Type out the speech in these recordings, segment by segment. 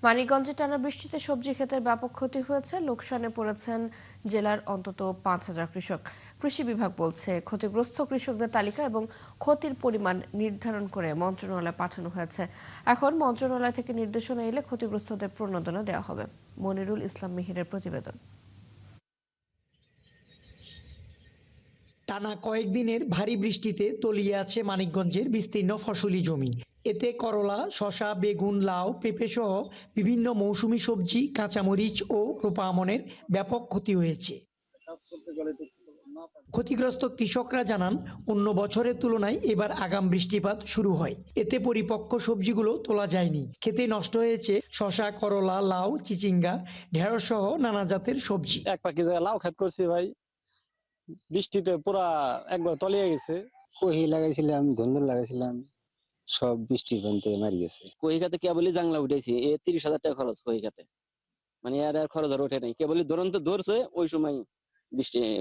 মানিকগঞ্জে টানা বৃষ্টিতে সবজি ক্ষেতের ব্যাপক ক্ষতি হয়েছে। লোকসানে পড়েছেন জেলার অন্তত 5,000 কৃষক। কৃষি বিভাগ বলছে, ক্ষতিগ্রস্ত কৃষকদের তালিকা এবং ক্ষতির পরিমাণ নির্ধারণ করে মন্ত্রণালয়ে পাঠানো হয়েছে। এখন মন্ত্রণালয় থেকে নির্দেশনা এলে ক্ষতিগ্রস্তদের প্রণোদনা দেওয়া হবে। মনিরুল ইসলাম মিহিরের প্রতিবেদন। টানা কয়েকদিনের ভারী বৃষ্টিতে তলিয়ে আছে মানিকগঞ্জের বিস্তীর্ণ ফসলি জমি। এতে করলা, শসা, বেগুন, লাউ, পেঁপে সহ বিভিন্ন মৌসুমী সবজি, কাঁচামরিচ ও রূপা আমনের ব্যাপক ক্ষতি হয়েছে। ক্ষতিগ্রস্ত কৃষকরা জানান, অন্য বছরের তুলনায় এবার আগাম বৃষ্টিপাত শুরু হয়। এতে পরিপক্ক সবজিগুলো তোলা যায়নি। খেতে নষ্ট হয়েছে শসা, করলা, লাউ, চিচিঙ্গা, ঢেঁড়স সহ নানা জাতের সবজি। এক পাখি লাউ ক্ষেত করছি ভাই, বৃষ্টিতে পুরা একবার তলিয়ে গেছে। কহি লাগাইছিলাম, ধুন্দুল লাগাইছিলাম, সব বৃষ্টির পানিতে মারি গেছে। কহি খাতে কেবলই জাংলা উঠেছি, 30,000 টাকা খরচ কহি খাতে, মানে আর খরচ আর ওঠে নাই, কেবলই ধরন্ত ধরছে ওই সময়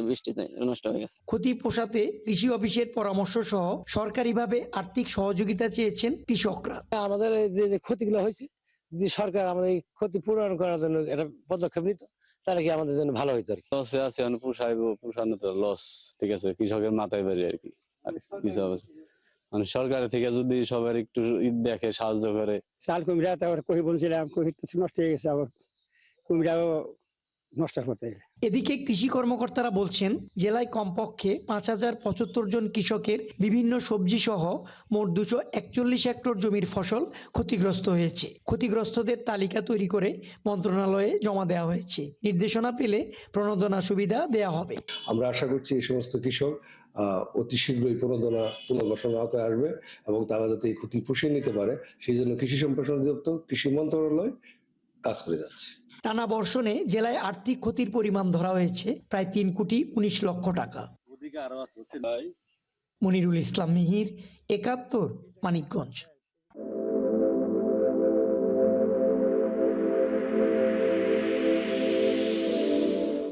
বৃষ্টিতে নষ্ট হয়ে গেছে। ক্ষতি পোষাতে কৃষি অফিসের পরামর্শ সহ সরকারিভাবে আর্থিক সহযোগিতা চেয়েছেন কৃষকরা। আমাদের যে ক্ষতিগুলো হয়েছে, যদি সরকার আমাদের এই ক্ষতি পূরণ করার জন্য একটা পদক্ষেপ নিত, তাহলে কি আমাদের জন্য ভালো হইতো আর কি। লসে আছে, পোষানো তো লস, ঠিক আছে, কৃষকের মাথায় বাড়ি আর কি। মানে সরকারের থেকে যদি সবার একটু দেখে, সাহায্য করে। চাল কুমড়া তারপর কহি বলছিলাম, কহি নষ্ট হয়ে গেছে, আবার কুমড়াও নষ্ট হতে। এদিকে কৃষি কর্মকর্তারা বলছেন, জেলায় কমপক্ষে 5,075 জন কৃষকের বিভিন্ন সবজি সহ মোট 241 হেক্টর জমির ফসল ক্ষতিগ্রস্ত হয়েছে। ক্ষতিগ্রস্তদের তালিকা তৈরি করে মন্ত্রণালয়ে জমা দেওয়া হয়েছে। নির্দেশনা পেলে প্রণোদনা সুবিধা দেওয়া হবে। আমরা আশা করছি এই সমস্ত কৃষক অতি শীঘ্রই পুনর্বাসনের আওতায় আসবে এবং তারা যাতে এই ক্ষতি পুষিয়ে নিতে পারে, সেই জন্য কৃষি সম্প্রসারণ অধিদপ্তর, কৃষি মন্ত্রণালয় কাজ করে যাচ্ছে। টানা বর্ষণে জেলায় আর্থিক ক্ষতির পরিমাণ ধরা হয়েছে প্রায় 3,19,00,000 টাকা। মনিরুল ইসলাম মিহির, 71, মানিকগঞ্জ।